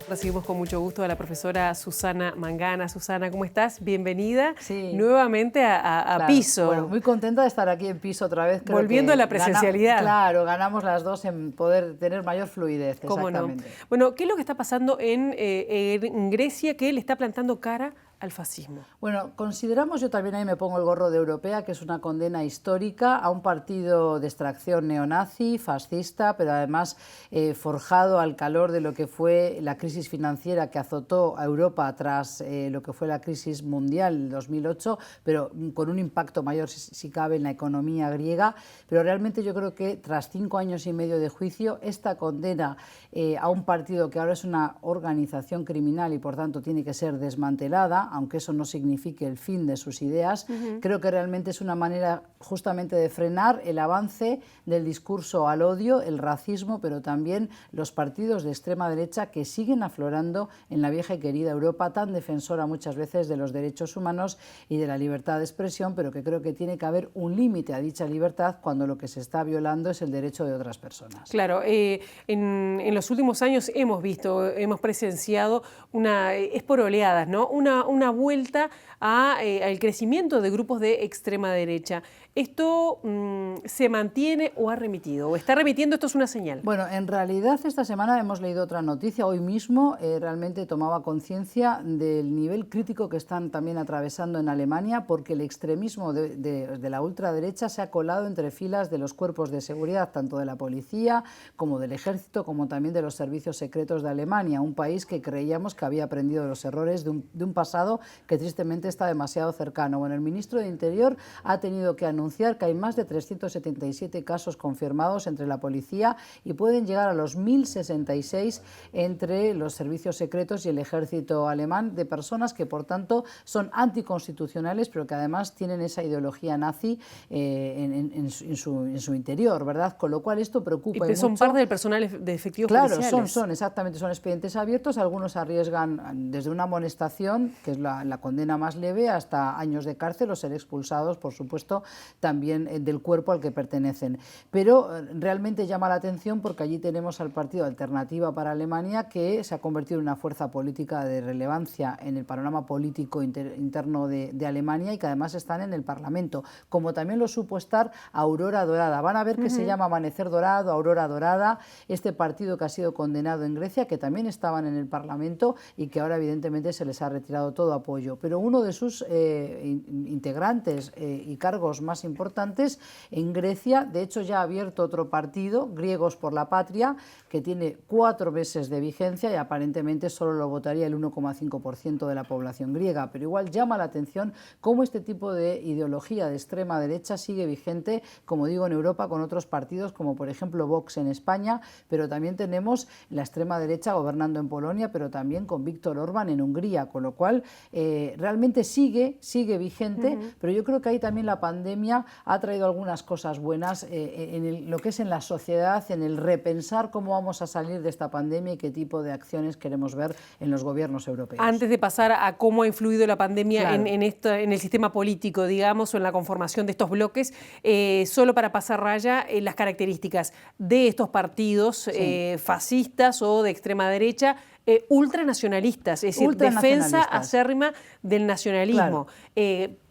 Recibimos con mucho gusto a la profesora Susana Mangana. Susana, ¿cómo estás? Bienvenida nuevamente Claro. Piso. Bueno, muy contenta de estar aquí en Piso otra vez. Volviendo a la presencialidad. Claro, ganamos las dos en poder tener mayor fluidez. ¿Cómo Exactamente. no? Bueno, ¿qué es lo que está pasando en Grecia que le está plantando cara al fascismo? Bueno, consideramos, yo también ahí me pongo el gorro de europea, que es una condena histórica a un partido de extracción neonazi, fascista, pero además forjado al calor de lo que fue la crisis financiera que azotó a Europa tras lo que fue la crisis mundial en 2008, pero con un impacto mayor, si cabe, en la economía griega. Pero realmente yo creo que tras 5 años y medio de juicio, esta condena a un partido que ahora es una organización criminal y por tanto tiene que ser desmantelada, aunque eso no signifique el fin de sus ideas, creo que realmente es una manera justamente de frenar el avance del discurso al odio, el racismo, pero también los partidos de extrema derecha que siguen aflorando en la vieja y querida Europa, tan defensora muchas veces de los derechos humanos y de la libertad de expresión, pero que creo que tiene que haber un límite a dicha libertad cuando lo que se está violando es el derecho de otras personas. Claro, en los últimos años hemos presenciado es por oleadas, ¿no? Una vuelta al crecimiento de grupos de extrema derecha. ¿Esto se mantiene o ha remitido? ¿O está remitiendo? ¿Esto es una señal? Bueno, en realidad esta semana hemos leído otra noticia. Hoy mismo realmente tomaba conciencia del nivel crítico que están también atravesando en Alemania, porque el extremismo de la ultraderecha se ha colado entre filas de los cuerpos de seguridad, tanto de la policía como del ejército, como también de los servicios secretos de Alemania, un país que creíamos que había aprendido de los errores de un pasado que tristemente está demasiado cercano. Bueno, el ministro de Interior ha tenido que anunciar que hay más de 377 casos confirmados entre la policía y pueden llegar a los 1066 entre los servicios secretos y el ejército alemán, de personas que por tanto son anticonstitucionales, pero que además tienen esa ideología nazi en su interior, ¿verdad? Con lo cual esto preocupa. Y son parte del personal de efectivos policiales. Claro, son expedientes abiertos. Algunos arriesgan desde una amonestación, que es la condena más leve, hasta años de cárcel o ser expulsados, por supuesto, también del cuerpo al que pertenecen. Pero realmente llama la atención porque allí tenemos al partido Alternativa para Alemania, que se ha convertido en una fuerza política de relevancia en el panorama político interno de Alemania y que además están en el Parlamento, como también lo supo estar Aurora Dorada. Van a ver que se llama Amanecer Dorado, Aurora Dorada, este partido que ha sido condenado en Grecia, que también estaban en el Parlamento y que ahora evidentemente se les ha retirado todo apoyo. Pero uno de sus integrantes y cargos más importantes en Grecia, de hecho ya ha abierto otro partido, Griegos por la Patria, que tiene 4 meses de vigencia y aparentemente solo lo votaría el 1,5% de la población griega, pero igual llama la atención cómo este tipo de ideología de extrema derecha sigue vigente, como digo, en Europa con otros partidos como por ejemplo Vox en España, pero también tenemos la extrema derecha gobernando en Polonia, pero también con Víctor Orbán en Hungría, con lo cual realmente sigue vigente, pero yo creo que ahí también la pandemia ha traído algunas cosas buenas en lo que es en la sociedad, en el repensar cómo vamos a salir de esta pandemia y qué tipo de acciones queremos ver en los gobiernos europeos. Antes de pasar a cómo ha influido la pandemia en el sistema político, digamos, o en la conformación de estos bloques, solo para pasar raya, las características de estos partidos fascistas o de extrema derecha, ultranacionalistas, es decir, defensa acérrima del nacionalismo.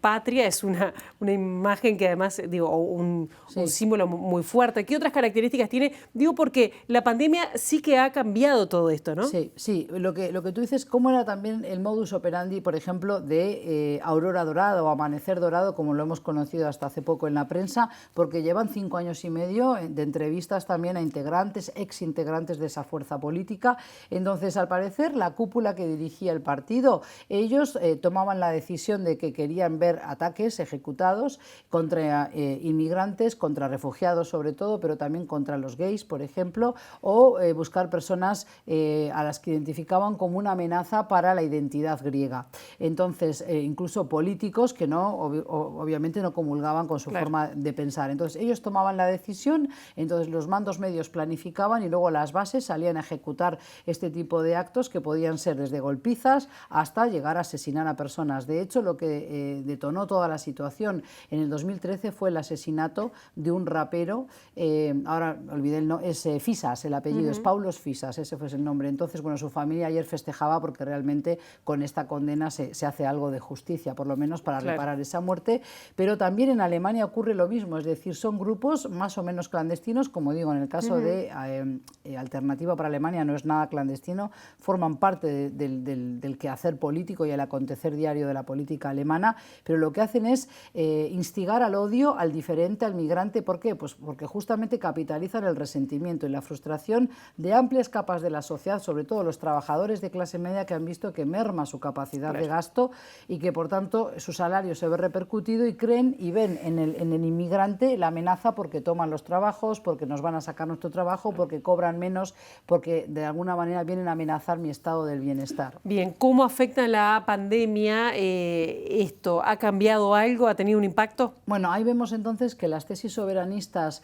Patria es una imagen que además, digo, un símbolo muy fuerte. ¿Qué otras características tiene? Digo, porque la pandemia sí que ha cambiado todo esto, ¿no? Sí. Lo que tú dices, cómo era también el modus operandi, por ejemplo, de Aurora Dorada o Amanecer Dorado, como lo hemos conocido hasta hace poco en la prensa, porque llevan 5 años y medio de entrevistas también a integrantes, exintegrantes de esa fuerza política. Entonces, al parecer, la cúpula que dirigía el partido, ellos tomaban la decisión de que querían ver ataques ejecutados contra inmigrantes, contra refugiados sobre todo, pero también contra los gays, por ejemplo, o buscar personas a las que identificaban como una amenaza para la identidad griega. Entonces, incluso políticos que obviamente no comulgaban con su forma de pensar. Entonces, ellos tomaban la decisión, entonces los mandos medios planificaban y luego las bases salían a ejecutar este tipo de actos que podían ser desde golpizas hasta llegar a asesinar a personas. De hecho, lo que detonó toda la situación en el 2013 fue el asesinato de un rapero, ahora olvidé el nombre, es Fisas, el apellido es Paulos Fisas, ese fue el nombre. Entonces, bueno, su familia ayer festejaba porque realmente con esta condena se hace algo de justicia, por lo menos para reparar esa muerte, pero también en Alemania ocurre lo mismo, es decir, son grupos más o menos clandestinos, como digo, en el caso de Alternativa para Alemania no es nada clandestino, forman parte del quehacer político y el acontecer diario de la política alemana, pero lo que hacen es instigar al odio, al diferente, al migrante. ¿Por qué? Pues porque justamente capitalizan el resentimiento y la frustración de amplias capas de la sociedad, sobre todo los trabajadores de clase media que han visto que merma su capacidad de gasto y que por tanto su salario se ve repercutido y creen y ven en el inmigrante la amenaza porque toman los trabajos, porque nos van a sacar nuestro trabajo, porque cobran menos, porque de alguna manera vienen a amenazar mi estado del bienestar. Bien, ¿cómo afecta la pandemia esto? ¿Ha cambiado algo? ¿Ha tenido un impacto? Bueno, ahí vemos entonces que las tesis soberanistas,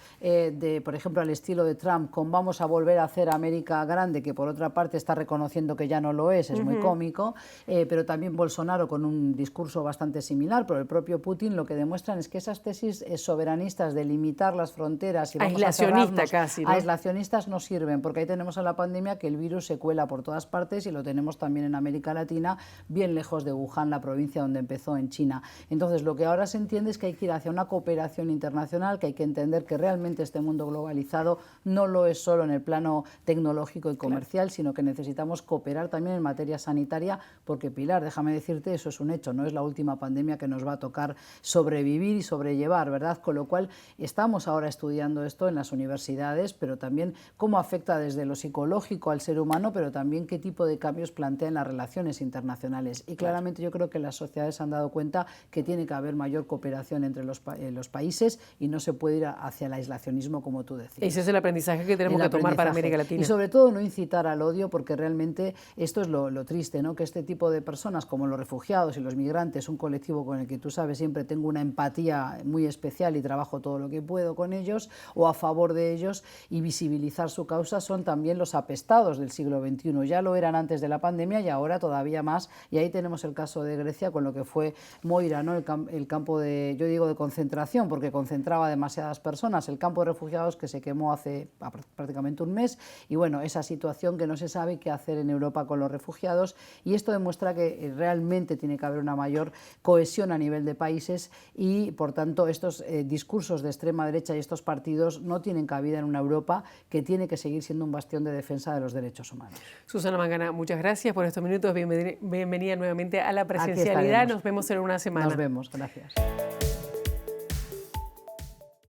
por ejemplo, al estilo de Trump, con vamos a volver a hacer América grande, que por otra parte está reconociendo que ya no lo es muy cómico, pero también Bolsonaro con un discurso bastante similar, pero el propio Putin lo que demuestran es que esas tesis soberanistas de limitar las fronteras y vamos a cerrarnos, casi, ¿no? Aislacionistas no sirven, porque ahí tenemos a la pandemia que el virus se cuela por todas partes y lo tenemos también en América Latina, bien lejos de Wuhan, la provincia donde empezó, en China. Entonces, lo que ahora se entiende es que hay que ir hacia una cooperación internacional, que hay que entender que realmente este mundo globalizado no lo es solo en el plano tecnológico y comercial, sino que necesitamos cooperar también en materia sanitaria, porque Pilar, déjame decirte, eso es un hecho, no es la última pandemia que nos va a tocar sobrevivir y sobrellevar, ¿verdad? Con lo cual, estamos ahora estudiando esto en las universidades, pero también cómo afecta desde lo psicológico al ser humano, pero también qué tipo de cambios plantea en las relaciones internacionales. Y claramente yo creo que las sociedades han dado cuenta que tiene que haber mayor cooperación entre los países y no se puede ir hacia el aislacionismo, como tú decías. Ese es el aprendizaje que tenemos que tomar para América Latina. Y sobre todo no incitar al odio, porque realmente esto es lo triste, ¿no? Que este tipo de personas como los refugiados y los migrantes, un colectivo con el que tú sabes siempre tengo una empatía muy especial y trabajo todo lo que puedo con ellos o a favor de ellos y visibilizar su causa, son también los apestados del siglo XXI. Ya lo eran antes de la pandemia y ahora todavía más. Y ahí tenemos el caso de Grecia con lo que fue Moira, ¿no? El campo de, yo digo de concentración, porque concentraba demasiadas personas, el campo de refugiados que se quemó hace prácticamente un mes y bueno, esa situación que no se sabe qué hacer en Europa con los refugiados y esto demuestra que realmente tiene que haber una mayor cohesión a nivel de países y por tanto estos discursos de extrema derecha y estos partidos no tienen cabida en una Europa que tiene que seguir siendo un bastión de defensa de los derechos humanos. Susana Mangana, muchas gracias por estos minutos, bienvenida nuevamente a la presencialidad, nos vemos en una semana. Nos vemos, gracias.